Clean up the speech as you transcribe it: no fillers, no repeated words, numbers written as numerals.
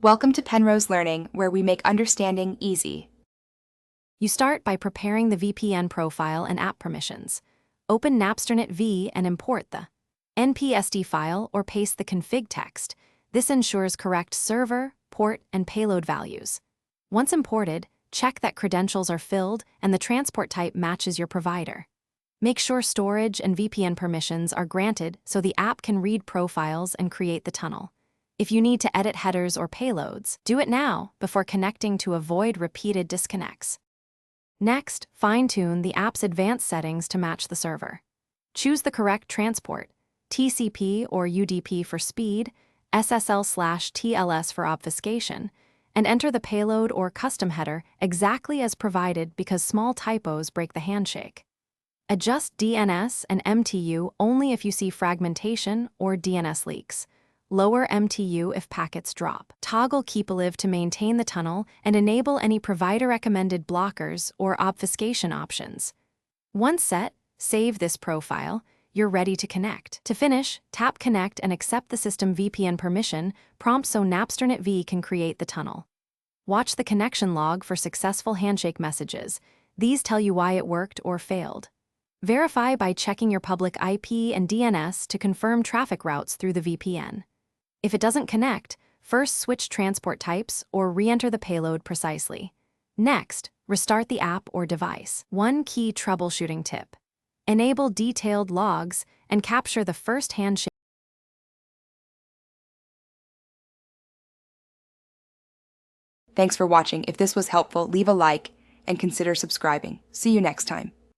Welcome to Penrose Learning, where we make understanding easy. You start by preparing the VPN profile and app permissions. Open Napsternet V and import the NPSD file or paste the config text. This ensures correct server, port, and payload values. Once imported, check that credentials are filled and the transport type matches your provider. Make sure storage and VPN permissions are granted so the app can read profiles and create the tunnel. If you need to edit headers or payloads, do it now before connecting to avoid repeated disconnects. Next, fine-tune the app's advanced settings to match the server. Choose the correct transport, TCP or UDP for speed, SSL/TLS for obfuscation, and enter the payload or custom header exactly as provided because small typos break the handshake. Adjust DNS and MTU only if you see fragmentation or DNS leaks. Lower MTU if packets drop. Toggle Keep Alive to maintain the tunnel and enable any provider-recommended blockers or obfuscation options. Once set, save this profile. You're ready to connect. To finish, tap Connect and accept the system VPN permission prompt so Napsternet V can create the tunnel. Watch the connection log for successful handshake messages. These tell you why it worked or failed. Verify by checking your public IP and DNS to confirm traffic routes through the VPN. If it doesn't connect, first switch transport types or re-enter the payload precisely. Next, restart the app or device. One key troubleshooting tip: enable detailed logs and capture the first handshake. Thanks for watching. If this was helpful, leave a like and consider subscribing. See you next time.